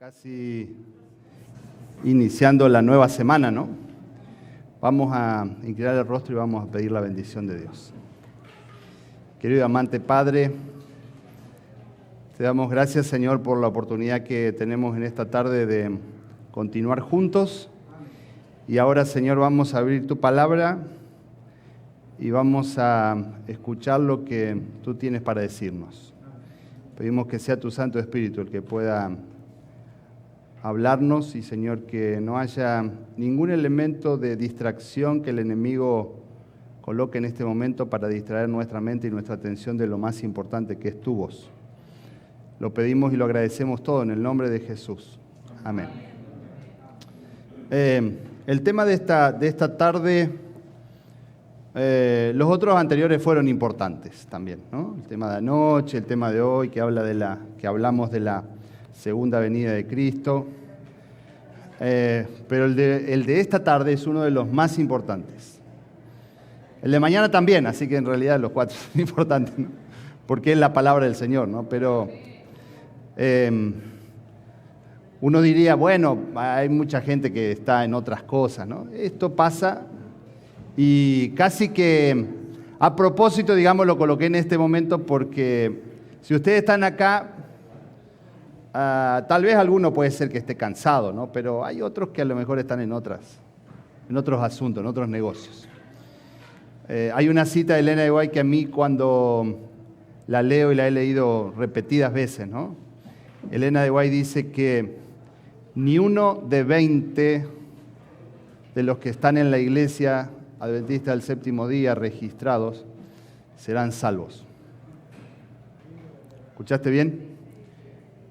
Casi iniciando la nueva semana, ¿no? Vamos a inclinar el rostro y vamos a pedir la bendición de Dios. Querido y amante Padre, te damos gracias, Señor, por la oportunidad que tenemos en esta tarde de continuar juntos. Y ahora, Señor, vamos a abrir tu palabra y vamos a escuchar lo que tú tienes para decirnos. Pedimos que sea tu Santo Espíritu el que pueda hablarnos y, Señor, que no haya ningún elemento de distracción que el enemigo coloque en este momento para distraer nuestra mente y nuestra atención de lo más importante, que es tu voz. Lo pedimos y lo agradecemos todo en el nombre de Jesús. Amén. El tema de esta tarde, los otros anteriores fueron importantes también, ¿no? El tema de anoche, el tema de hoy, que hablamos de la segunda venida de Cristo, pero el de esta tarde es uno de los más importantes. El de mañana también, así que en realidad los cuatro son importantes, ¿no? Porque es la palabra del Señor, ¿no? Pero uno diría, bueno, hay mucha gente que está en otras cosas, ¿no? Esto pasa y casi que a propósito, digamos, lo coloqué en este momento porque si ustedes están acá, tal vez alguno puede ser que esté cansado, ¿no? Pero hay otros que a lo mejor están en otros asuntos, en otros negocios. Hay una cita de Elena de White que a mí cuando la leo y la he leído repetidas veces, ¿no? Elena de White dice que ni uno de 20 de los que están en la iglesia adventista del séptimo día registrados serán salvos. ¿Escuchaste bien?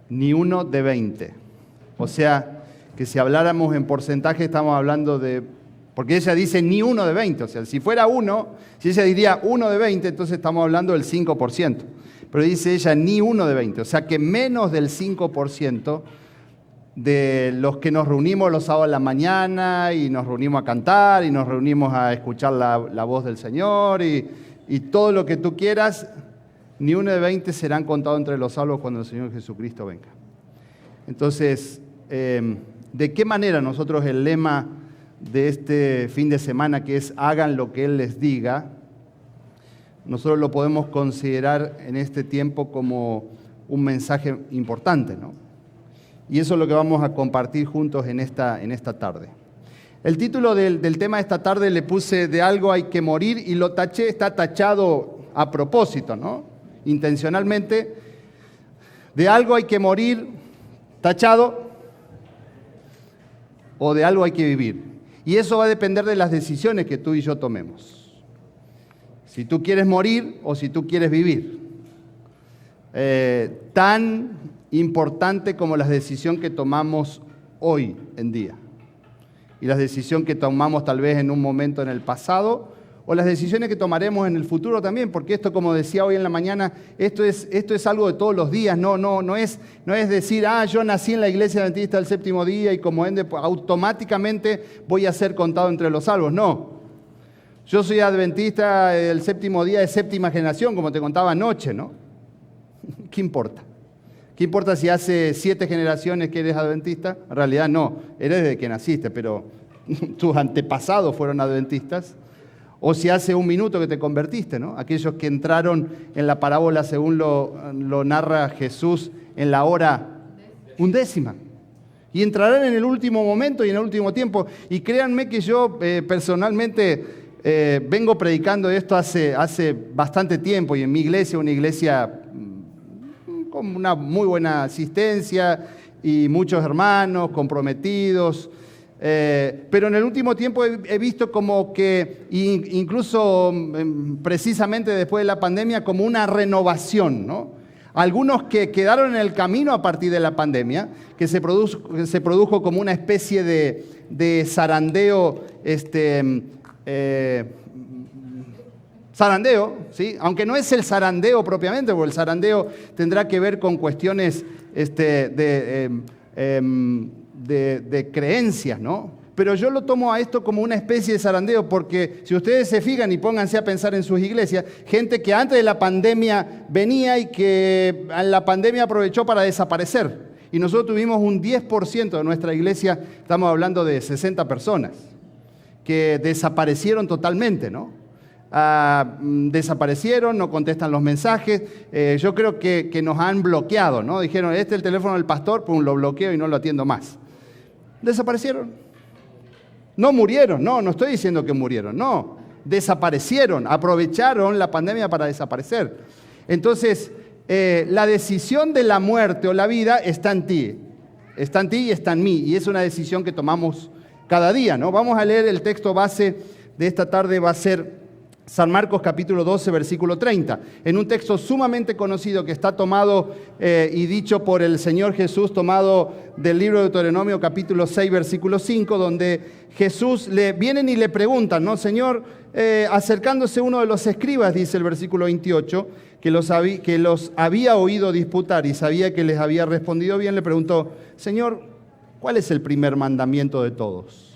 Ni uno de 20. O sea, que si habláramos en porcentaje estamos hablando de... Porque ella dice ni uno de 20. O sea, si fuera uno, si ella diría uno de 20, entonces estamos hablando del 5%. Pero dice ella ni uno de 20. O sea, que menos del 5% de los que nos reunimos los sábados a la mañana y nos reunimos a cantar y nos reunimos a escuchar la voz del Señor y todo lo que tú quieras, ni uno de 20 serán contados entre los salvos cuando el Señor Jesucristo venga. Entonces, ¿de qué manera nosotros el lema de este fin de semana, que es hagan lo que Él les diga, nosotros lo podemos considerar en este tiempo como un mensaje importante, ¿no? Y eso es lo que vamos a compartir juntos en esta tarde. El título del tema de esta tarde le puse de algo hay que morir y lo taché, está tachado a propósito, ¿no? Intencionalmente. De algo hay que morir, tachado, o de algo hay que vivir. Y eso va a depender de las decisiones que tú y yo tomemos. Si tú quieres morir o si tú quieres vivir. Tan importante como la decisión que tomamos hoy en día. Y la decisión que tomamos tal vez en un momento en el pasado, o las decisiones que tomaremos en el futuro también, porque esto, como decía hoy en la mañana, esto es algo de todos los días, no es decir, yo nací en la iglesia adventista del séptimo día y como ende, automáticamente voy a ser contado entre los salvos. No, yo soy adventista del séptimo día de séptima generación, como te contaba anoche, ¿no? ¿Qué importa? ¿Qué importa si hace 7 generaciones que eres adventista? En realidad no, eres desde que naciste, pero tus antepasados fueron adventistas. O si hace 1 minuto que te convertiste, ¿no? Aquellos que entraron en la parábola, según lo narra Jesús, en la hora 10ª. Y entrarán en el último momento y en el último tiempo. Y créanme que yo personalmente vengo predicando esto hace bastante tiempo. Y en mi iglesia, una iglesia con una muy buena asistencia y muchos hermanos comprometidos. Pero en el último tiempo he visto como que, incluso precisamente después de la pandemia, como una renovación, ¿no? Algunos que quedaron en el camino a partir de la pandemia, que se produjo como una especie de zarandeo, zarandeo, ¿sí? Aunque no es el zarandeo propiamente, porque el zarandeo tendrá que ver con cuestiones de creencias, ¿no? Pero yo lo tomo a esto como una especie de zarandeo, porque si ustedes se fijan y pónganse a pensar en sus iglesias, gente que antes de la pandemia venía y que en la pandemia aprovechó para desaparecer. Y nosotros tuvimos un 10% de nuestra iglesia, estamos hablando de 60 personas, que desaparecieron totalmente, ¿no? Desaparecieron, no contestan los mensajes. Yo creo que nos han bloqueado, ¿no? Dijeron, este es el teléfono del pastor, pum, lo bloqueo y no lo atiendo más. Desaparecieron. No murieron, no estoy diciendo que murieron, no. Desaparecieron, aprovecharon la pandemia para desaparecer. Entonces, la decisión de la muerte o la vida está en ti. Está en ti y está en mí. Y es una decisión que tomamos cada día, ¿no? Vamos a leer el texto base de esta tarde, va a ser San Marcos capítulo 12, versículo 30, en un texto sumamente conocido que está tomado y dicho por el Señor Jesús, tomado del libro de Deuteronomio capítulo 6, versículo 5, donde Jesús vienen y le preguntan, ¿no? Señor, acercándose uno de los escribas, dice el versículo 28, que los había oído disputar y sabía que les había respondido bien, le preguntó, Señor, ¿cuál es el primer mandamiento de todos?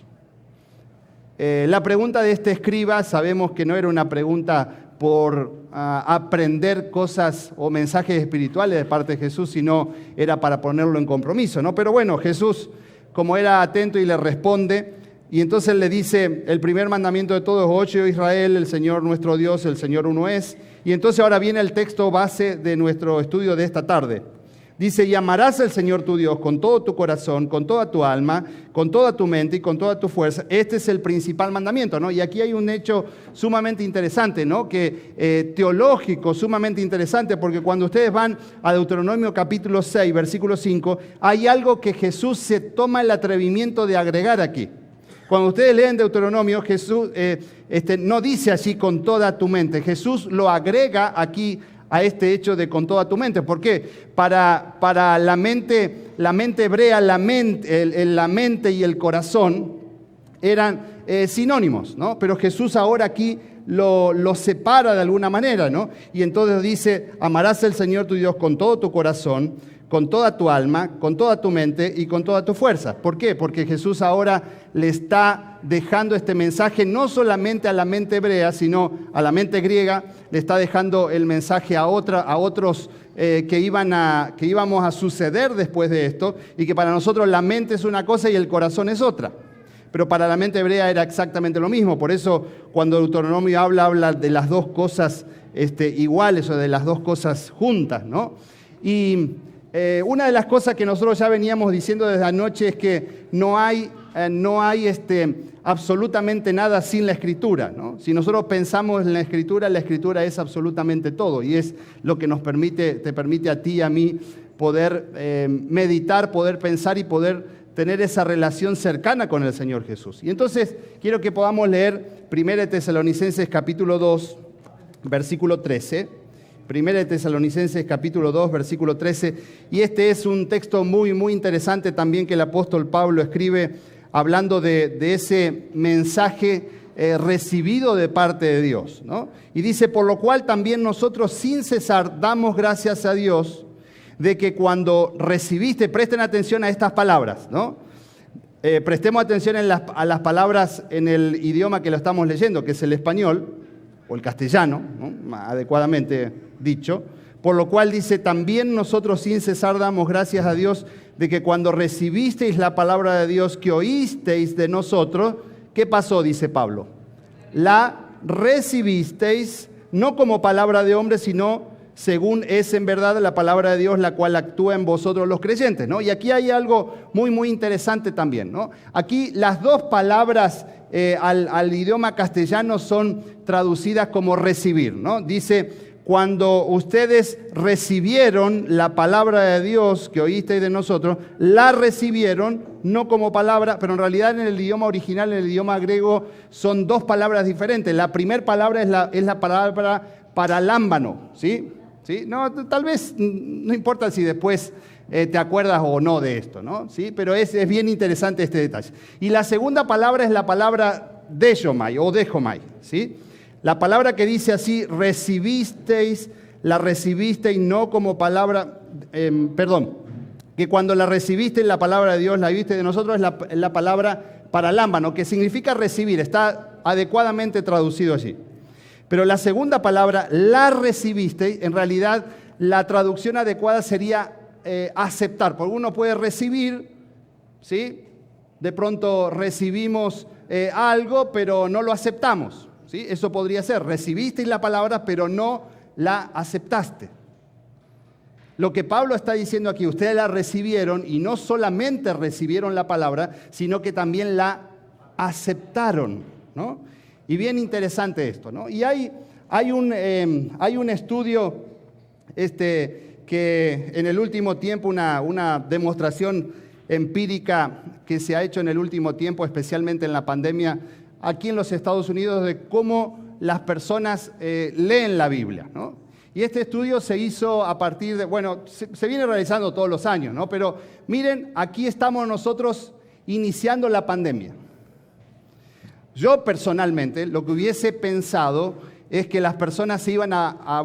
La pregunta de este escriba, sabemos que no era una pregunta por aprender cosas o mensajes espirituales de parte de Jesús, sino era para ponerlo en compromiso, ¿no? Pero bueno, Jesús, como era atento y le responde, y entonces le dice, el primer mandamiento de todos, oye Israel, el Señor nuestro Dios, el Señor uno es. Y entonces ahora viene el texto base de nuestro estudio de esta tarde. Dice, y amarás al Señor tu Dios con todo tu corazón, con toda tu alma, con toda tu mente y con toda tu fuerza. Este es el principal mandamiento, ¿no? Y aquí hay un hecho sumamente interesante, ¿no? Teológico, sumamente interesante, porque cuando ustedes van a Deuteronomio capítulo 6, versículo 5, hay algo que Jesús se toma el atrevimiento de agregar aquí. Cuando ustedes leen Deuteronomio, Jesús no dice así con toda tu mente. Jesús lo agrega aquí a este hecho de con toda tu mente. ¿Por qué? Para la mente hebrea, la mente y el corazón eran sinónimos, ¿no? Pero Jesús ahora aquí lo separa de alguna manera, ¿no? Y entonces dice, amarás al Señor tu Dios con todo tu corazón, con toda tu alma, con toda tu mente y con toda tu fuerza. ¿Por qué? Porque Jesús ahora le está dejando este mensaje no solamente a la mente hebrea, sino a la mente griega, le está dejando el mensaje a otros que íbamos a suceder después de esto, y que para nosotros la mente es una cosa y el corazón es otra. Pero para la mente hebrea era exactamente lo mismo. Por eso cuando Deuteronomio habla de las dos cosas iguales o de las dos cosas juntas, ¿no? Y una de las cosas que nosotros ya veníamos diciendo desde anoche es que no hay absolutamente nada sin la Escritura, ¿no? Si nosotros pensamos en la Escritura es absolutamente todo, y es lo que te permite a ti y a mí poder meditar, poder pensar y poder tener esa relación cercana con el Señor Jesús. Y entonces quiero que podamos leer 1 Tesalonicenses capítulo 2, versículo 13. 1 Tesalonicenses capítulo 2, versículo 13, y este es un texto muy, muy interesante también que el apóstol Pablo escribe hablando de ese mensaje recibido de parte de Dios, ¿no? Y dice, por lo cual también nosotros sin cesar damos gracias a Dios de que cuando recibiste, presten atención a estas palabras, ¿no? Prestemos atención a las palabras en el idioma que lo estamos leyendo, que es el español, o el castellano, ¿no? Adecuadamente dicho, por lo cual dice, también nosotros sin cesar damos gracias a Dios de que cuando recibisteis la palabra de Dios que oísteis de nosotros, ¿qué pasó? Dice Pablo, la recibisteis no como palabra de hombre, sino según es en verdad la palabra de Dios, la cual actúa en vosotros los creyentes, ¿no? Y aquí hay algo muy, muy interesante también, ¿no? Aquí las dos palabras al idioma castellano son traducidas como recibir, ¿no? Dice, cuando ustedes recibieron la palabra de Dios que oísteis de nosotros, la recibieron no como palabra, pero en realidad en el idioma original, en el idioma griego, son dos palabras diferentes. La primera palabra es la palabra paralámbano, ¿sí? ¿Sí? No, tal vez no importa si después te acuerdas o no de esto, ¿no? ¿Sí? Pero es bien interesante este detalle. Y la segunda palabra es la palabra dechomai o dechomai, ¿sí? La palabra que dice así, recibisteis, la recibisteis no como palabra, que cuando la recibisteis la palabra de Dios, la viste de nosotros, es la palabra paralámbano, que significa recibir, está adecuadamente traducido allí. Pero la segunda palabra, la recibisteis, en realidad la traducción adecuada sería aceptar, porque uno puede recibir, ¿sí? De pronto recibimos algo, pero no lo aceptamos, ¿sí? Eso podría ser, recibiste la palabra, pero no la aceptaste. Lo que Pablo está diciendo aquí, ustedes la recibieron y no solamente recibieron la palabra, sino que también la aceptaron, ¿no? Y bien interesante esto, ¿no? Y hay un estudio que en el último tiempo, una demostración empírica que se ha hecho en el último tiempo, especialmente en la pandemia, aquí en los Estados Unidos, de cómo las personas leen la Biblia, ¿no? Y este estudio se hizo a partir de, bueno, se viene realizando todos los años, ¿no? Pero miren, aquí estamos nosotros iniciando la pandemia. Yo personalmente lo que hubiese pensado es que las personas se iban a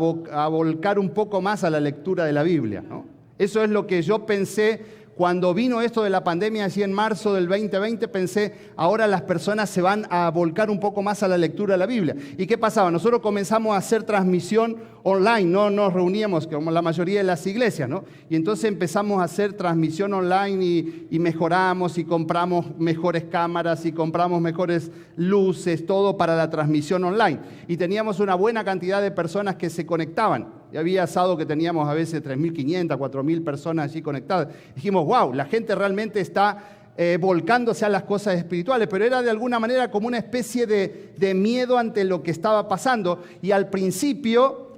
volcar un poco más a la lectura de la Biblia, ¿no? Eso es lo que yo pensé cuando vino esto de la pandemia, así en marzo del 2020, pensé, ahora las personas se van a volcar un poco más a la lectura de la Biblia. ¿Y qué pasaba? Nosotros comenzamos a hacer transmisión online, no nos reuníamos como la mayoría de las iglesias, ¿no? Y entonces empezamos a hacer transmisión online y mejoramos y compramos mejores cámaras y compramos mejores luces, todo para la transmisión online. Y teníamos una buena cantidad de personas que se conectaban. Y había asado que teníamos a veces 3.500, 4.000 personas allí conectadas. Dijimos, wow, la gente realmente está volcándose a las cosas espirituales, pero era de alguna manera como una especie de miedo ante lo que estaba pasando. Y al principio,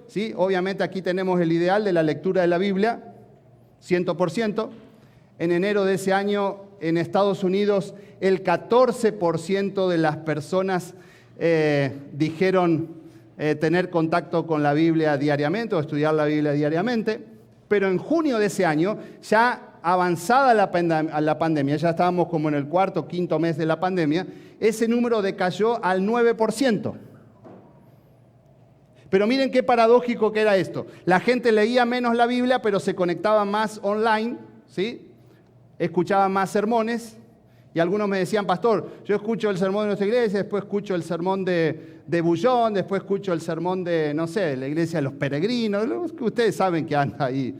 ¿sí? Obviamente aquí tenemos el ideal de la lectura de la Biblia, 100%. En enero de ese año, en Estados Unidos, el 14% de las personas dijeron tener contacto con la Biblia diariamente o estudiar la Biblia diariamente, pero en junio de ese año, ya avanzada la pandemia, ya estábamos como en el cuarto o quinto mes de la pandemia, ese número decayó al 9%. Pero miren qué paradójico que era esto. La gente leía menos la Biblia, pero se conectaba más online, ¿sí? Escuchaba más sermones. Y algunos me decían, pastor, yo escucho el sermón de nuestra iglesia, después escucho el sermón de Bullón, después escucho el sermón de, no sé, de la iglesia de los peregrinos, que ustedes saben que anda ahí,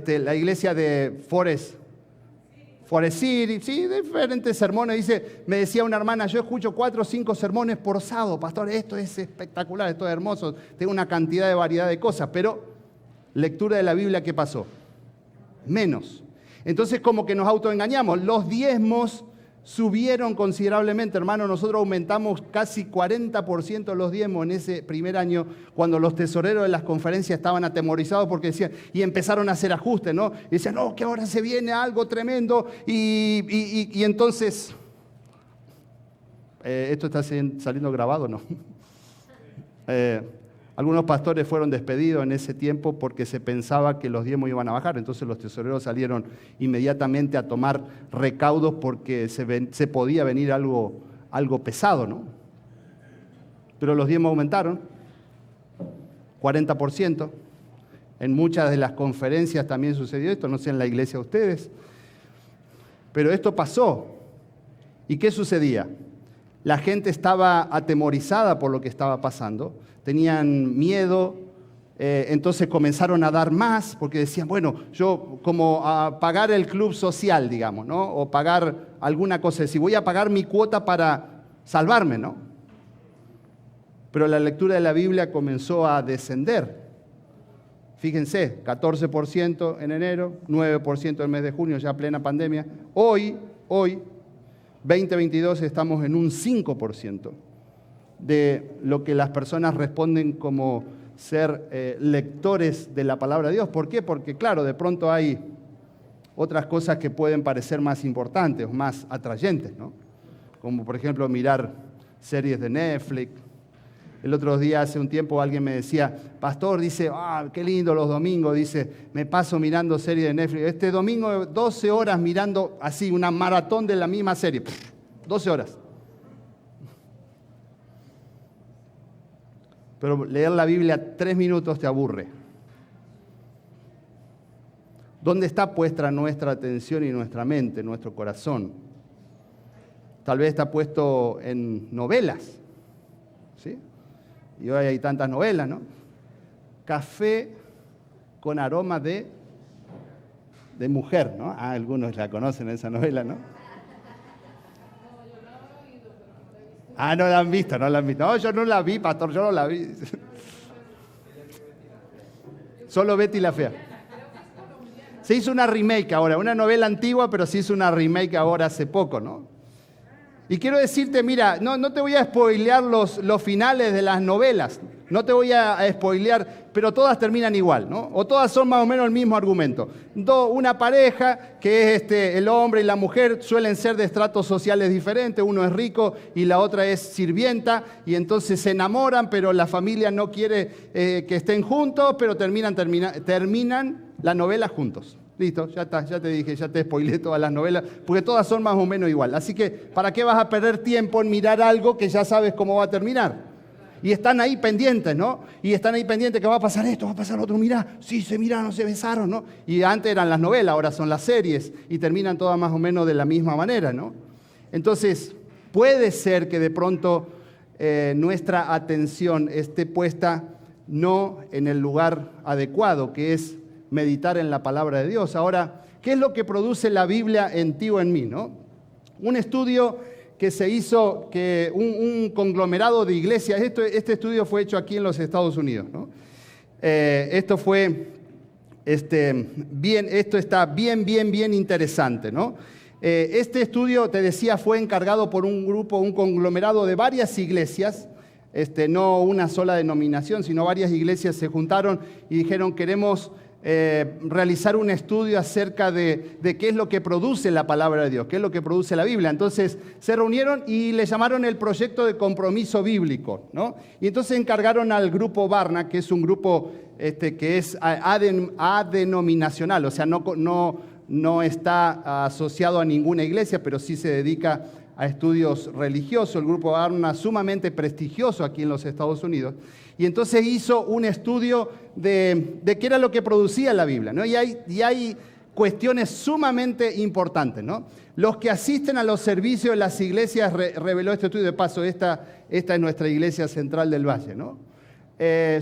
la iglesia de Forest City, sí, diferentes sermones. Me decía una hermana, yo escucho 4 o 5 sermones por sábado, pastor, esto es espectacular, esto es hermoso, tengo una cantidad de variedad de cosas, pero lectura de la Biblia, ¿qué pasó? Menos. Entonces como que nos autoengañamos, los diezmos subieron considerablemente, hermano. Nosotros aumentamos casi 40% los diezmos en ese primer año, cuando los tesoreros de las conferencias estaban atemorizados porque decían, y empezaron a hacer ajustes, ¿no? Y decían, no, que ahora se viene algo tremendo. Y entonces, esto está saliendo grabado, ¿no? Algunos pastores fueron despedidos en ese tiempo porque se pensaba que los diezmos iban a bajar. Entonces los tesoreros salieron inmediatamente a tomar recaudos porque se podía venir algo pesado, ¿no? Pero los diezmos aumentaron, 40%. En muchas de las conferencias también sucedió esto, no sé en la iglesia de ustedes. Pero esto pasó. ¿Y qué sucedía? La gente estaba atemorizada por lo que estaba pasando, tenían miedo, entonces comenzaron a dar más, porque decían, bueno, yo como a pagar el club social, digamos, ¿no? O pagar alguna cosa, si voy a pagar mi cuota para salvarme, ¿no? Pero la lectura de la Biblia comenzó a descender. Fíjense, 14% en enero, 9% en el mes de junio, ya plena pandemia. Hoy, 2022, estamos en un 5% de lo que las personas responden como ser lectores de la palabra de Dios. ¿Por qué? Porque, claro, de pronto hay otras cosas que pueden parecer más importantes o más atrayentes, ¿no? Como, por ejemplo, mirar series de Netflix. El otro día, hace un tiempo, alguien me decía, pastor, dice, qué lindo los domingos, dice, me paso mirando series de Netflix. Este domingo, 12 horas mirando así, una maratón de la misma serie. 12 horas. Pero leer la Biblia 3 minutos te aburre. ¿Dónde está puesta nuestra atención y nuestra mente, nuestro corazón? Tal vez está puesto en novelas, ¿sí? Y hoy hay tantas novelas, ¿no? Café con aroma de de mujer, ¿no? Ah, algunos la conocen esa novela, ¿no? Ah, no la han visto, no la han visto. No, yo no la vi, pastor, yo no la vi. Solo Betty la Fea. Se hizo una remake ahora, una novela antigua, pero se hizo una remake ahora hace poco, ¿no? Y quiero decirte, mira, no te voy a spoilear los finales de las novelas, no te voy a spoilear, pero todas terminan igual, ¿no? O todas son más o menos el mismo argumento. Una pareja que es el hombre y la mujer suelen ser de estratos sociales diferentes, uno es rico y la otra es sirvienta, y entonces se enamoran, pero la familia no quiere que estén juntos, pero terminan la novela juntos. Listo, ya está, ya te dije, ya te spoileé todas las novelas, porque todas son más o menos igual. Así que, ¿para qué vas a perder tiempo en mirar algo que ya sabes cómo va a terminar? Y están ahí pendientes, ¿no? Y están ahí pendientes que va a pasar esto, va a pasar lo otro, mirá, sí, se miraron, se besaron, ¿no? Y antes eran las novelas, ahora son las series, y terminan todas más o menos de la misma manera, ¿no? Entonces, puede ser que de pronto nuestra atención esté puesta no en el lugar adecuado, que es meditar en la palabra de Dios. Ahora, ¿qué es lo que produce la Biblia en ti o en mí, no? Un estudio que se hizo, que un conglomerado de iglesias, este estudio fue hecho aquí en los Estados Unidos, ¿no? Esto está bien interesante, ¿no? Este estudio, te decía, fue encargado por un conglomerado de varias iglesias, no una sola denominación, sino varias iglesias se juntaron y dijeron, queremos realizar un estudio acerca de qué es lo que produce la palabra de Dios, qué es lo que produce la Biblia. Entonces se reunieron y le llamaron el proyecto de compromiso bíblico, ¿no? Y entonces encargaron al grupo Barna, que es un grupo que es adenominacional, o sea, no está asociado a ninguna iglesia, pero sí se dedica a estudios religiosos. El grupo Barna, sumamente prestigioso aquí en los Estados Unidos. Y entonces hizo un estudio de qué era lo que producía la Biblia, ¿no? Y hay cuestiones sumamente importantes, ¿no? Los que asisten a los servicios de las iglesias, reveló este estudio, de paso, esta es nuestra iglesia central del Valle, ¿no?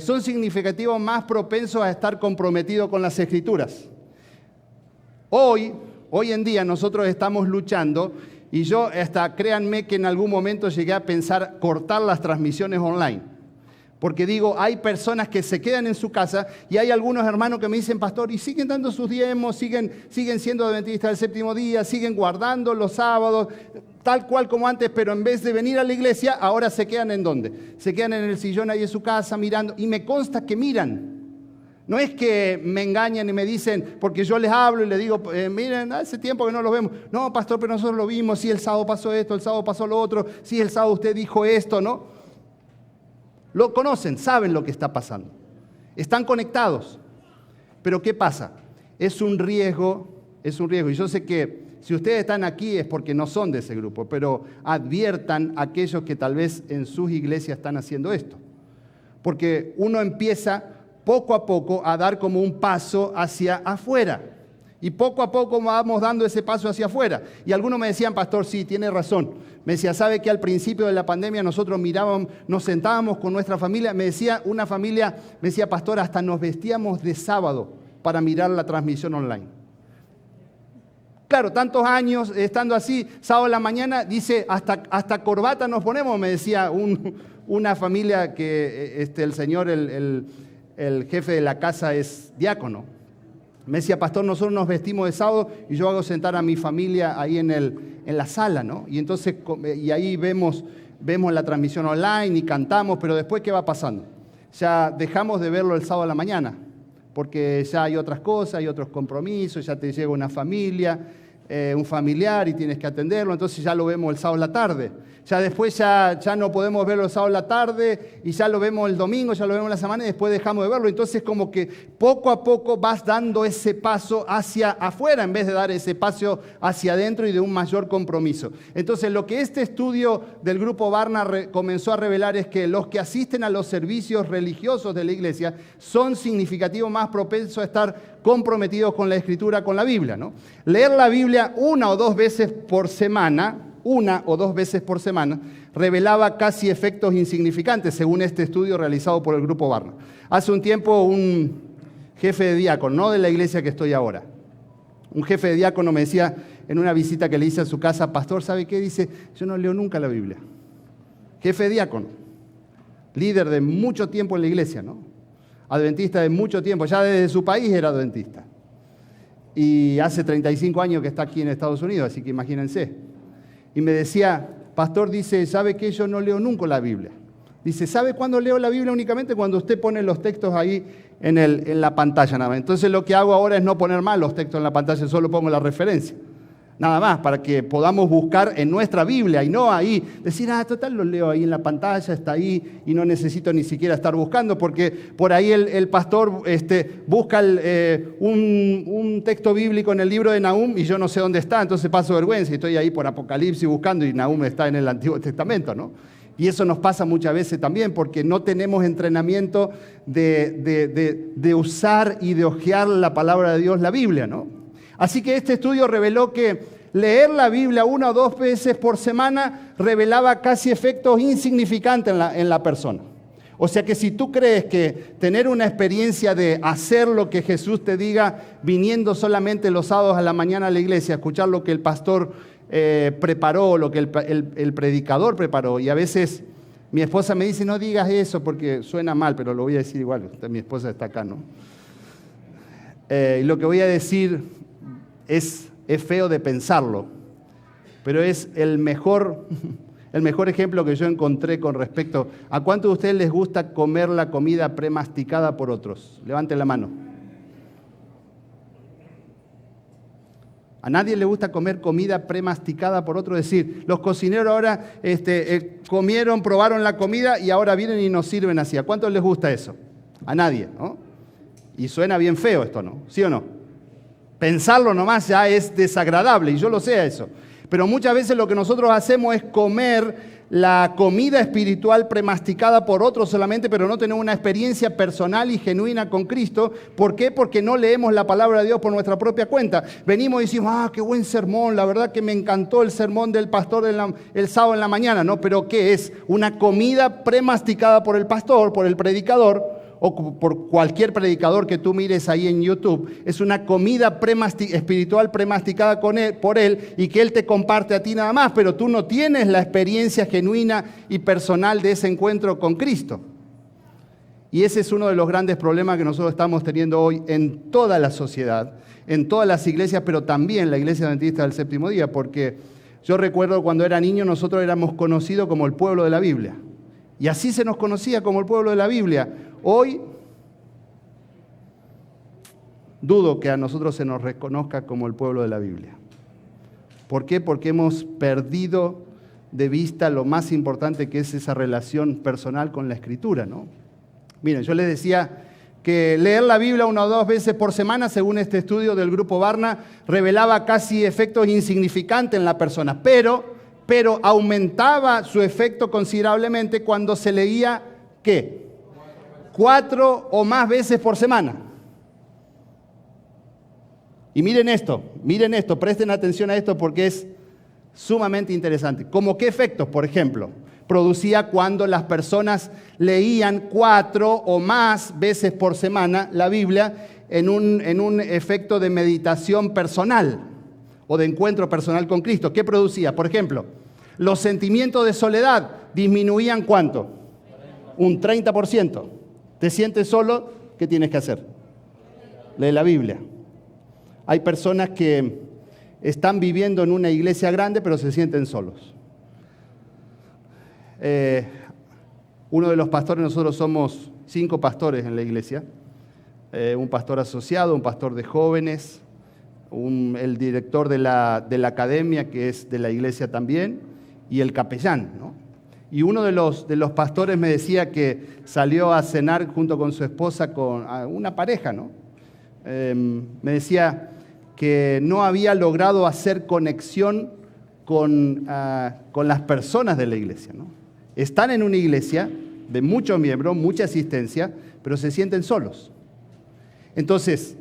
Son significativos más propensos a estar comprometidos con las Escrituras. Hoy en día nosotros estamos luchando, y yo créanme que en algún momento llegué a pensar cortar las transmisiones online. Porque digo, hay personas que se quedan en su casa y hay algunos hermanos que me dicen, pastor, y siguen dando sus diezmos, siguen siendo adventistas del séptimo día, siguen guardando los sábados, tal cual como antes, pero en vez de venir a la iglesia, ahora se quedan ¿en dónde? Se quedan en el sillón ahí en su casa mirando, y me consta que miran. No es que me engañan y me dicen, porque yo les hablo y les digo, miren, hace tiempo que no los vemos. No, pastor, pero nosotros lo vimos, sí, el sábado pasó esto, el sábado pasó lo otro, sí, el sábado usted dijo esto, ¿no? Lo conocen, saben lo que está pasando. Están conectados. Pero ¿qué pasa? Es un riesgo. Y yo sé que si ustedes están aquí es porque no son de ese grupo, pero adviertan a aquellos que tal vez en sus iglesias están haciendo esto. Porque uno empieza poco a poco a dar como un paso hacia afuera. Y poco a poco vamos dando ese paso hacia afuera. Y algunos me decían, pastor, sí, tiene razón. Me decía, ¿sabe que al principio de la pandemia nosotros mirábamos, nos sentábamos con nuestra familia? Me decía una familia, me decía, pastor, hasta nos vestíamos de sábado para mirar la transmisión online. Claro, tantos años estando así, sábado en la mañana, dice, hasta corbata nos ponemos, me decía una familia que el señor, el jefe de la casa es diácono. Me decía, pastor, nosotros nos vestimos de sábado y yo hago sentar a mi familia ahí en la sala, ¿no? Y entonces, y ahí vemos la transmisión online y cantamos, pero después, ¿qué va pasando? Ya dejamos de verlo el sábado a la mañana, porque ya hay otras cosas, hay otros compromisos, ya te llega una familia, un familiar y tienes que atenderlo, entonces ya lo vemos el sábado a la tarde. Ya después ya no podemos verlo el sábado a la tarde y ya lo vemos el domingo, ya lo vemos la semana y después dejamos de verlo. Entonces como que poco a poco vas dando ese paso hacia afuera en vez de dar ese paso hacia adentro y de un mayor compromiso. Entonces lo que este estudio del grupo Barna comenzó a revelar es que los que asisten a los servicios religiosos de la iglesia son significativos más propensos a estar comprometidos con la Escritura, con la Biblia, ¿no? Leer la Biblia una o dos veces por semana revelaba casi efectos insignificantes, según este estudio realizado por el grupo Barna. Hace un tiempo un jefe de diácono, no de la iglesia que estoy ahora, Un jefe de diácono me decía en una visita que le hice a su casa, pastor, ¿sabe qué? Dice, yo no leo nunca la Biblia. Jefe de diácono, líder de mucho tiempo en la iglesia, ¿no? Adventista de mucho tiempo, ya desde su país era adventista. Y hace 35 años que está aquí en Estados Unidos, así que imagínense. Y me decía, pastor, dice, ¿sabe qué? Yo no leo nunca la Biblia. Dice, ¿sabe cuándo leo la Biblia? Únicamente cuando usted pone los textos ahí en la pantalla nada más. Entonces lo que hago ahora es no poner más los textos en la pantalla, solo pongo la referencia. Nada más, para que podamos buscar en nuestra Biblia y no ahí, decir, total, lo leo ahí en la pantalla, está ahí y no necesito ni siquiera estar buscando, porque por ahí el pastor busca un texto bíblico en el libro de Nahum y yo no sé dónde está, entonces paso vergüenza y estoy ahí por Apocalipsis buscando y Nahum está en el Antiguo Testamento, ¿no? Y eso nos pasa muchas veces también porque no tenemos entrenamiento de usar y de hojear la palabra de Dios, la Biblia, ¿no? Así que este estudio reveló que leer la Biblia 1 o 2 veces por semana revelaba casi efectos insignificantes en la persona. O sea que si tú crees que tener una experiencia de hacer lo que Jesús te diga, viniendo solamente los sábados a la mañana a la iglesia, escuchar lo que el pastor preparó, lo que el predicador preparó, y a veces mi esposa me dice, no digas eso porque suena mal, pero lo voy a decir igual, mi esposa está acá, ¿no? Y lo que voy a decir es feo de pensarlo, pero es el mejor ejemplo que yo encontré con respecto a cuánto de ustedes les gusta comer la comida premasticada por otros. Levanten la mano. A nadie le gusta comer comida premasticada por otro. Es decir, los cocineros ahora comieron, probaron la comida y ahora vienen y nos sirven así. ¿A cuántos les gusta eso? A nadie, ¿no? Y suena bien feo esto, ¿no? ¿Sí o no? Pensarlo nomás ya es desagradable y yo lo sé eso. Pero muchas veces lo que nosotros hacemos es comer la comida espiritual premasticada por otros solamente, pero no tenemos una experiencia personal y genuina con Cristo. ¿Por qué? Porque no leemos la palabra de Dios por nuestra propia cuenta. Venimos y decimos, qué buen sermón, la verdad que me encantó el sermón del pastor el sábado en la mañana, ¿no? Pero ¿qué es? Una comida premasticada por el pastor, por el predicador, o por cualquier predicador que tú mires ahí en YouTube, es una comida espiritual premasticada por él y que él te comparte a ti nada más, pero tú no tienes la experiencia genuina y personal de ese encuentro con Cristo. Y ese es uno de los grandes problemas que nosotros estamos teniendo hoy en toda la sociedad, en todas las iglesias, pero también la iglesia adventista del séptimo día, porque yo recuerdo cuando era niño nosotros éramos conocidos como el pueblo de la Biblia. Y así se nos conocía como el pueblo de la Biblia. Hoy dudo que a nosotros se nos reconozca como el pueblo de la Biblia. ¿Por qué? Porque hemos perdido de vista lo más importante que es esa relación personal con la Escritura, ¿no? Miren, yo les decía que leer la Biblia 1 o 2 veces por semana, según este estudio del Grupo Barna, revelaba casi efectos insignificantes en la persona, pero aumentaba su efecto considerablemente cuando se leía, ¿qué? 4 o más veces por semana. Y miren esto, presten atención a esto porque es sumamente interesante. ¿Cómo qué efectos, por ejemplo, producía cuando las personas leían 4 o más veces por semana la Biblia en un efecto de meditación personal o de encuentro personal con Cristo? ¿Qué producía? Por ejemplo, los sentimientos de soledad disminuían ¿cuánto? Un 30%. ¿Te sientes solo? ¿Qué tienes que hacer? Lee la Biblia. Hay personas que están viviendo en una iglesia grande, pero se sienten solos. Uno de los pastores, nosotros somos 5 pastores en la iglesia. Un pastor asociado, un pastor de jóvenes, el director de la academia, que es de la iglesia también, y el capellán, ¿no? Y uno de los pastores me decía que salió a cenar junto con su esposa con una pareja, ¿no? Me decía que no había logrado hacer conexión con las personas de la iglesia, ¿no? Están en una iglesia de muchos miembros, mucha asistencia, pero se sienten solos. Entonces,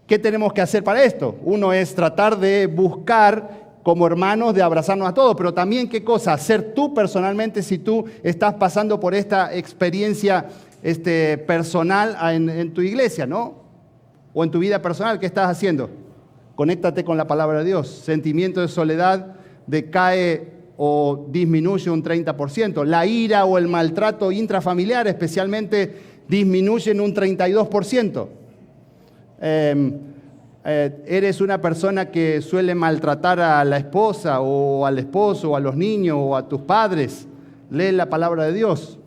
¿qué tenemos que hacer para esto? Uno es tratar de buscar como hermanos, de abrazarnos a todos, pero también ¿qué cosa? Hacer tú personalmente si tú estás pasando por esta experiencia personal en tu iglesia, ¿no? O en tu vida personal, ¿qué estás haciendo? Conéctate con la palabra de Dios. Sentimiento de soledad decae o disminuye un 30%. La ira o el maltrato intrafamiliar especialmente disminuyen un 32%. Eres una persona que suele maltratar a la esposa o al esposo o a los niños o a tus padres, lee la palabra de Dios.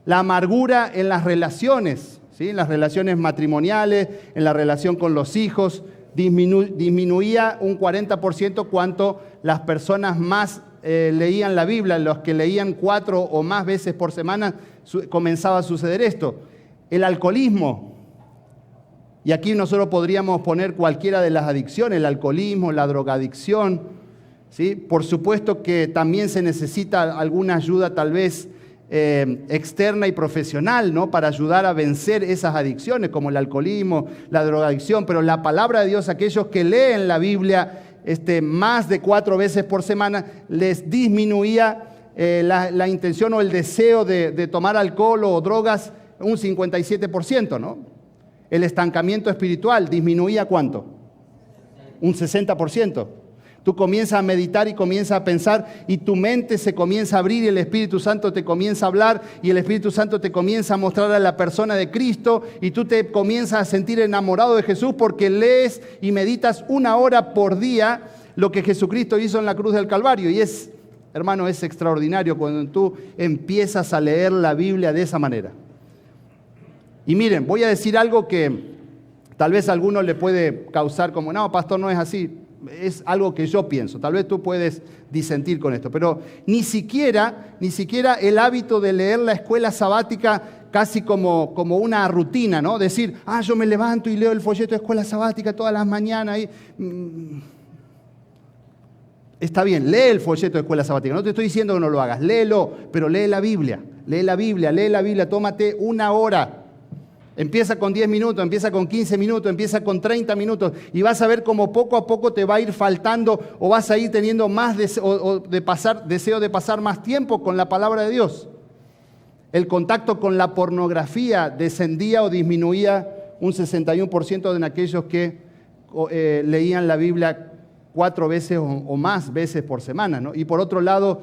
La amargura en las relaciones, ¿sí? En las relaciones matrimoniales, en la relación con los hijos, disminuía un 40% cuanto las personas más leían la Biblia. Los que leían 4 o más veces por semana comenzaba a suceder esto. El alcoholismo, y aquí nosotros podríamos poner cualquiera de las adicciones, el alcoholismo, la drogadicción, ¿sí? Por supuesto que también se necesita alguna ayuda tal vez externa y profesional, ¿no? Para ayudar a vencer esas adicciones como el alcoholismo, la drogadicción, pero la palabra de Dios, aquellos que leen la Biblia más de 4 veces por semana, les disminuía la intención o el deseo de tomar alcohol o drogas un 57%, ¿no? El estancamiento espiritual disminuía ¿cuánto? Un 60%. Tú comienzas a meditar y comienzas a pensar y tu mente se comienza a abrir y el Espíritu Santo te comienza a hablar y el Espíritu Santo te comienza a mostrar a la persona de Cristo y tú te comienzas a sentir enamorado de Jesús porque lees y meditas 1 hora por día lo que Jesucristo hizo en la cruz del Calvario. Y hermano, es extraordinario cuando tú empiezas a leer la Biblia de esa manera. Y miren, voy a decir algo que tal vez a alguno le puede causar como, no, pastor, no es así. Es algo que yo pienso, tal vez tú puedes disentir con esto, pero ni siquiera el hábito de leer la escuela sabática casi como una rutina, ¿no? Decir, yo me levanto y leo el folleto de escuela sabática todas las mañanas. Está bien, lee el folleto de escuela sabática, no te estoy diciendo que no lo hagas, léelo, pero lee la Biblia, tómate 1 hora. Empieza con 10 minutos, empieza con 15 minutos, empieza con 30 minutos y vas a ver cómo poco a poco te va a ir faltando o vas a ir teniendo más deseo de pasar más tiempo con la palabra de Dios. El contacto con la pornografía descendía o disminuía un 61% en aquellos que leían la Biblia 4 veces o más veces por semana, ¿no? Y por otro lado,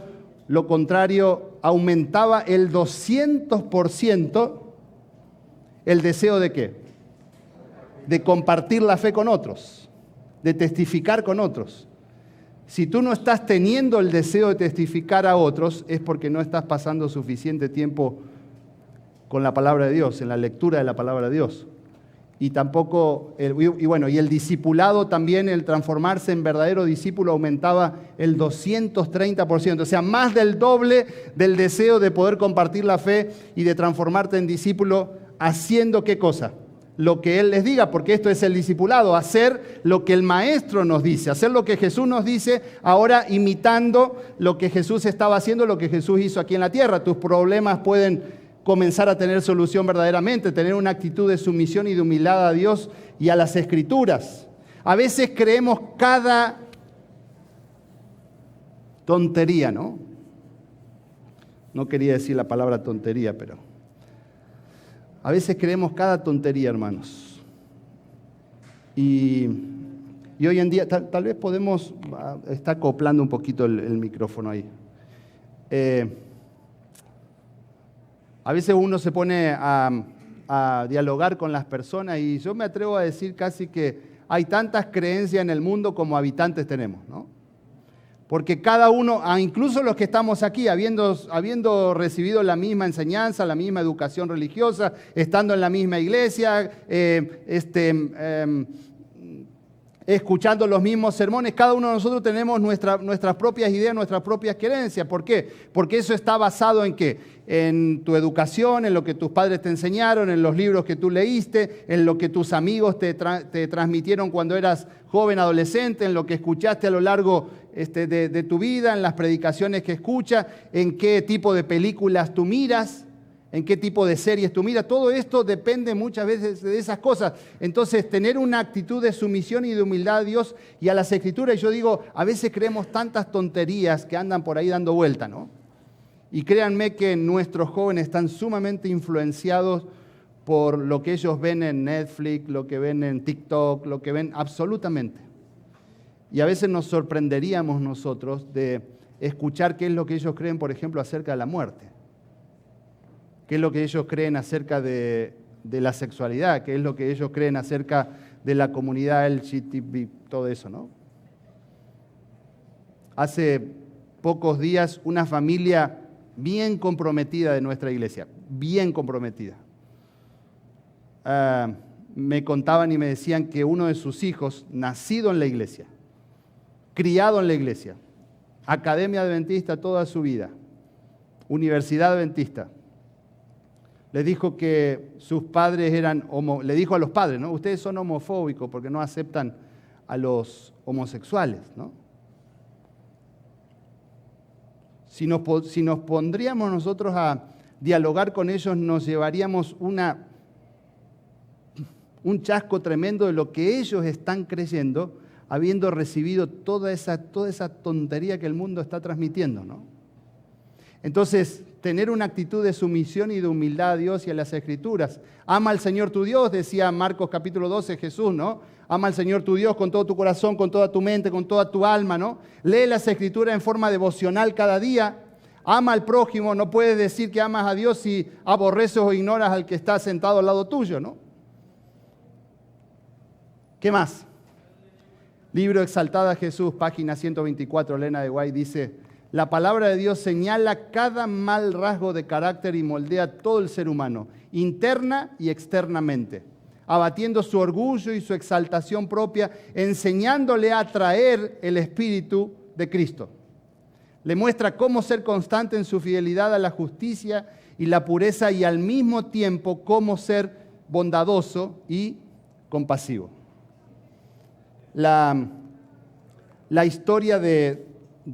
lo contrario, aumentaba el 200% el deseo ¿de qué? De compartir la fe con otros, de testificar con otros. Si tú no estás teniendo el deseo de testificar a otros, es porque no estás pasando suficiente tiempo con la palabra de Dios, en la lectura de la palabra de Dios. Y tampoco, y el discipulado también, el transformarse en verdadero discípulo aumentaba el 230%, o sea, más del doble del deseo de poder compartir la fe y de transformarte en discípulo. ¿Haciendo qué cosa? Lo que Él les diga, porque esto es el discipulado, hacer lo que el Maestro nos dice, hacer lo que Jesús nos dice, ahora imitando lo que Jesús estaba haciendo, lo que Jesús hizo aquí en la tierra. Tus problemas pueden comenzar a tener solución verdaderamente, tener una actitud de sumisión y de humildad a Dios y a las Escrituras. A veces creemos cada tontería, ¿no? No quería decir la palabra tontería, pero a veces creemos cada tontería, hermanos. Y hoy en día, tal vez podemos, está acoplando un poquito el micrófono ahí. A veces uno se pone a dialogar con las personas y yo me atrevo a decir casi que hay tantas creencias en el mundo como habitantes tenemos, ¿no? Porque cada uno, incluso los que estamos aquí, habiendo recibido la misma enseñanza, la misma educación religiosa, estando en la misma iglesia, escuchando los mismos sermones, cada uno de nosotros tenemos nuestras propias ideas, nuestras propias creencias. ¿Por qué? Porque eso está basado en ¿qué? En tu educación, en lo que tus padres te enseñaron, en los libros que tú leíste, en lo que tus amigos te transmitieron cuando eras joven, adolescente, en lo que escuchaste a lo largo de tu vida, en las predicaciones que escuchas, en qué tipo de películas tú miras, en qué tipo de series tú miras. Todo esto depende muchas veces de esas cosas. Entonces, tener una actitud de sumisión y de humildad a Dios y a las Escrituras. Y yo digo, a veces creemos tantas tonterías que andan por ahí dando vuelta, ¿no? Y créanme que nuestros jóvenes están sumamente influenciados por lo que ellos ven en Netflix, lo que ven en TikTok, lo que ven absolutamente. Y a veces nos sorprenderíamos nosotros de escuchar qué es lo que ellos creen, por ejemplo, acerca de la muerte. Qué es lo que ellos creen acerca de la sexualidad, qué es lo que ellos creen acerca de la comunidad LGTB, todo eso, ¿no? Hace pocos días una familia bien comprometida de nuestra iglesia, bien comprometida. Me contaban y me decían que uno de sus hijos, nacido en la iglesia, criado en la iglesia, academia adventista toda su vida, universidad adventista, le dijo que sus padres eran, le dijo a los padres, ¿no? Ustedes son homofóbicos porque no aceptan a los homosexuales, ¿no? Si nos pondríamos nosotros a dialogar con ellos, nos llevaríamos un chasco tremendo de lo que ellos están creyendo, habiendo recibido toda esa tontería que el mundo está transmitiendo, ¿no? Entonces, tener una actitud de sumisión y de humildad a Dios y a las Escrituras. Ama al Señor tu Dios, decía Marcos capítulo 12, Jesús, ¿no? Ama al Señor tu Dios con todo tu corazón, con toda tu mente, con toda tu alma, ¿no? Lee las Escrituras en forma devocional cada día. Ama al prójimo, no puedes decir que amas a Dios si aborreces o ignoras al que está sentado al lado tuyo, ¿no? ¿Qué más? Libro Exaltada Jesús, página 124, Elena de White dice: la palabra de Dios señala cada mal rasgo de carácter y moldea todo el ser humano, interna y externamente, abatiendo su orgullo y su exaltación propia, enseñándole a atraer el Espíritu de Cristo. Le muestra cómo ser constante en su fidelidad a la justicia y la pureza y al mismo tiempo cómo ser bondadoso y compasivo. La historia de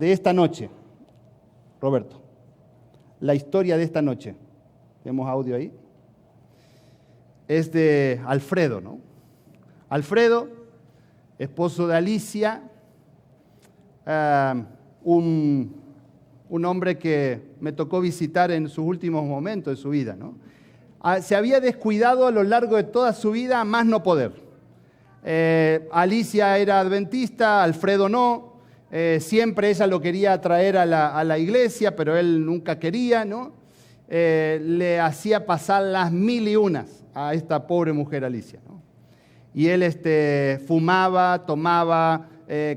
esta noche, Roberto, la historia de esta noche, tenemos audio ahí, es de Alfredo, ¿no? Alfredo, esposo de Alicia, un hombre que me tocó visitar en sus últimos momentos de su vida, ¿no? Se había descuidado a lo largo de toda su vida a más no poder. Alicia era adventista, Alfredo no. Siempre ella lo quería atraer a la iglesia, pero él nunca quería, ¿no? Le hacía pasar las mil y unas a esta pobre mujer Alicia, ¿no? Y él fumaba, tomaba,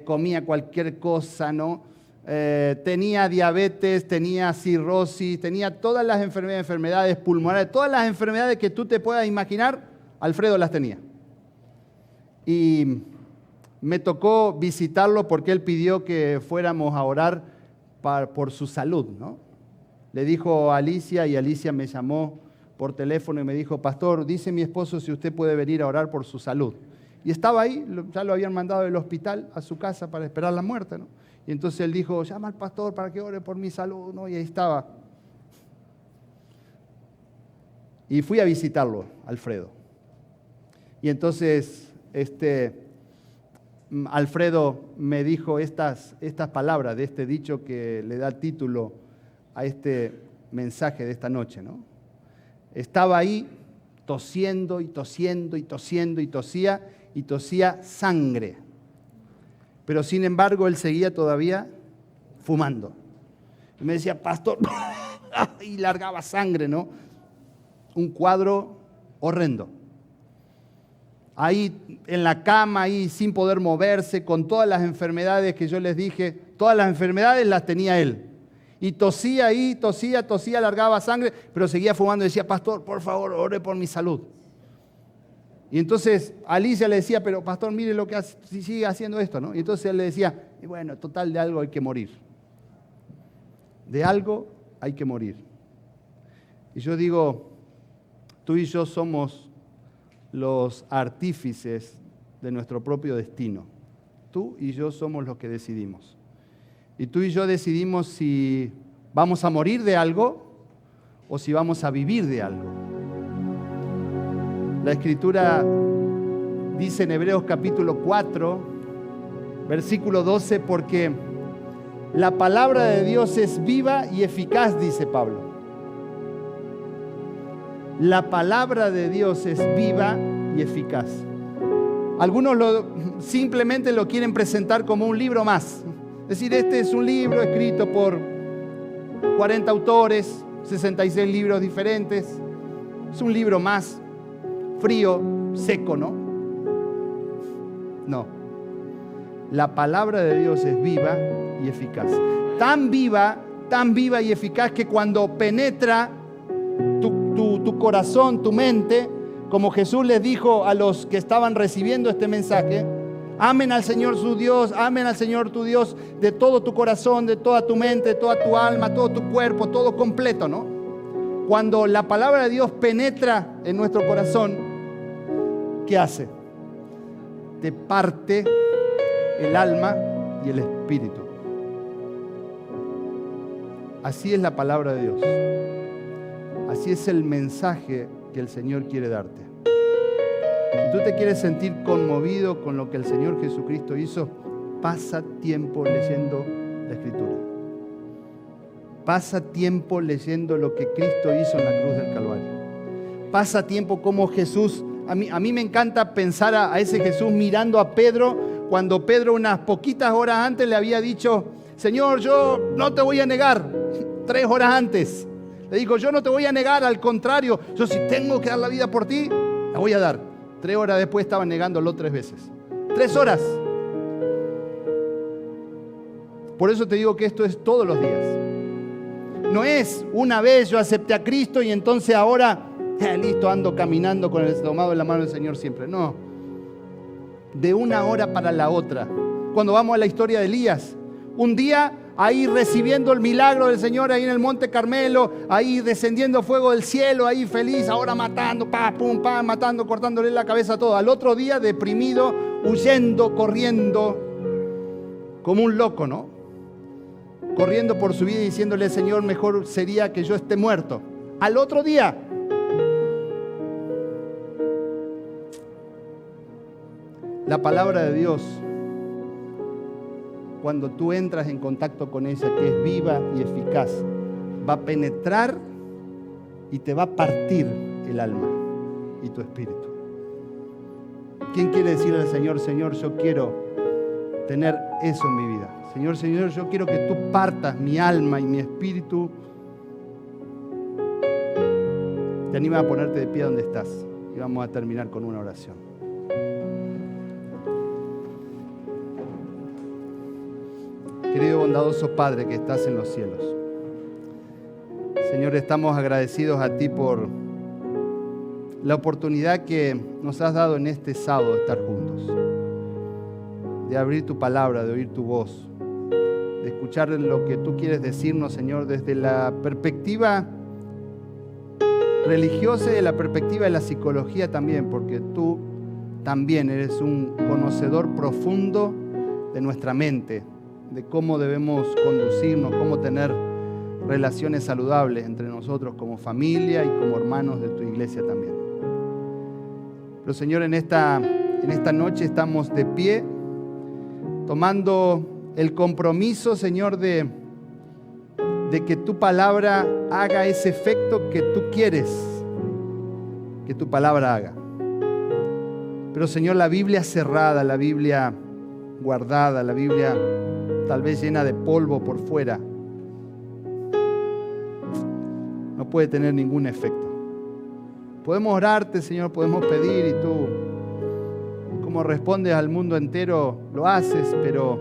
comía cualquier cosa, ¿no? Tenía diabetes, tenía cirrosis, tenía todas las enfermedades pulmonares, todas las enfermedades que tú te puedas imaginar, Alfredo las tenía. Y me tocó visitarlo porque él pidió que fuéramos a orar por su salud, ¿no? Le dijo a Alicia y Alicia me llamó por teléfono y me dijo: pastor, dice mi esposo si usted puede venir a orar por su salud. Y estaba ahí, ya lo habían mandado del hospital a su casa para esperar la muerte, ¿no? Y entonces él dijo: llama al pastor para que ore por mi salud, ¿no? Y ahí estaba. Y fui a visitarlo, Alfredo. Y entonces Alfredo me dijo estas palabras de este dicho que le da título a este mensaje de esta noche, ¿no? Estaba ahí tosiendo y tosiendo y tosiendo y tosía sangre. Pero sin embargo él seguía todavía fumando. Y me decía: pastor, y largaba sangre, ¿no? Un cuadro horrendo. Ahí en la cama, ahí sin poder moverse, con todas las enfermedades que yo les dije, todas las enfermedades las tenía él. Y tosía ahí, tosía, largaba sangre, pero seguía fumando y decía: pastor, por favor, ore por mi salud. Y entonces Alicia le decía: pero pastor, mire lo que hace, si sigue haciendo esto, ¿no? Y entonces él le decía: y bueno, total, de algo hay que morir. De algo hay que morir. Y yo digo, tú y yo somos los artífices de nuestro propio destino. Tú y yo somos los que decidimos. Y tú y yo decidimos si vamos a morir de algo o si vamos a vivir de algo. La Escritura dice en Hebreos capítulo 4, versículo 12, porque la palabra de Dios es viva y eficaz, dice Pablo. La palabra de Dios es viva y eficaz. Algunos simplemente lo quieren presentar como un libro más. Es decir, este es un libro escrito por 40 autores, 66 libros diferentes. Es un libro más frío, seco, ¿no? No. La palabra de Dios es viva y eficaz. Tan viva y eficaz que cuando penetra tu corazón, tu mente, como Jesús les dijo a los que estaban recibiendo este mensaje, amen al Señor su Dios, amen al Señor tu Dios de todo tu corazón, de toda tu mente, de toda tu alma, todo tu cuerpo, todo completo, ¿no? Cuando la palabra de Dios penetra en nuestro corazón, ¿qué hace? Te parte el alma y el espíritu. Así es la palabra de Dios. Así es el mensaje que el Señor quiere darte. Si tú te quieres sentir conmovido con lo que el Señor Jesucristo hizo, pasa tiempo leyendo la Escritura. Pasa tiempo leyendo lo que Cristo hizo en la cruz del Calvario. Pasa tiempo como Jesús. A mí me encanta pensar a ese Jesús mirando a Pedro, cuando Pedro unas poquitas horas antes le había dicho: Señor, yo no te voy a negar. 3 horas antes le dijo: yo no te voy a negar, al contrario, yo si tengo que dar la vida por ti, la voy a dar. 3 horas después estaba negándolo 3 veces. 3 horas. Por eso te digo que esto es todos los días. No es una vez yo acepté a Cristo y entonces ahora, listo, ando caminando con el tomado en la mano del Señor siempre. No. De una hora para la otra. Cuando vamos a la historia de Elías, un día ahí recibiendo el milagro del Señor ahí en el Monte Carmelo, ahí descendiendo fuego del cielo, ahí feliz, ahora matando, matando, cortándole la cabeza a todo. Al otro día deprimido, huyendo, corriendo, como un loco, ¿no? Corriendo por su vida y diciéndole: Señor, mejor sería que yo esté muerto. Al otro día. La palabra de Dios, cuando tú entras en contacto con ella, que es viva y eficaz, va a penetrar y te va a partir el alma y tu espíritu. ¿Quién quiere decirle al Señor: Señor, yo quiero tener eso en mi vida? Señor, yo quiero que tú partas mi alma y mi espíritu. Te anima a ponerte de pie donde estás y vamos a terminar con una oración. Querido bondadoso Padre que estás en los cielos, Señor, estamos agradecidos a ti por la oportunidad que nos has dado en este sábado de estar juntos, de abrir tu palabra, de oír tu voz, de escuchar lo que tú quieres decirnos, Señor, desde la perspectiva religiosa y de la perspectiva de la psicología también, porque tú también eres un conocedor profundo de nuestra mente, de cómo debemos conducirnos, cómo tener relaciones saludables entre nosotros como familia y como hermanos de tu iglesia también. Pero Señor, en esta noche estamos de pie, tomando el compromiso, Señor, de que tu palabra haga ese efecto que tú quieres que tu palabra haga. Pero Señor, la Biblia cerrada, la Biblia guardada, la Biblia tal vez llena de polvo por fuera, no puede tener ningún efecto. Podemos orarte, Señor, podemos pedir y tú, como respondes al mundo entero, lo haces, pero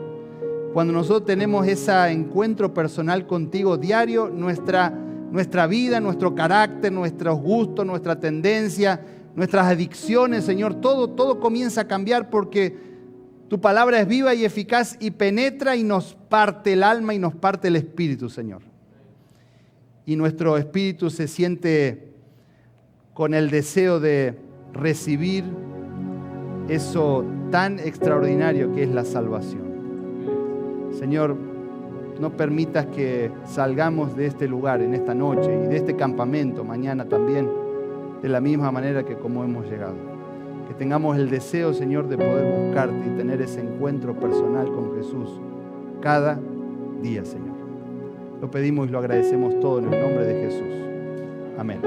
cuando nosotros tenemos ese encuentro personal contigo diario, nuestra vida, nuestro carácter, nuestros gustos, nuestra tendencia, nuestras adicciones, Señor, todo comienza a cambiar porque tu palabra es viva y eficaz y penetra y nos parte el alma y nos parte el espíritu, Señor. Y nuestro espíritu se siente con el deseo de recibir eso tan extraordinario que es la salvación. Señor, no permitas que salgamos de este lugar en esta noche y de este campamento mañana también de la misma manera que como hemos llegado. Que tengamos el deseo, Señor, de poder buscarte y tener ese encuentro personal con Jesús cada día, Señor. Lo pedimos y lo agradecemos todo en el nombre de Jesús. Amén.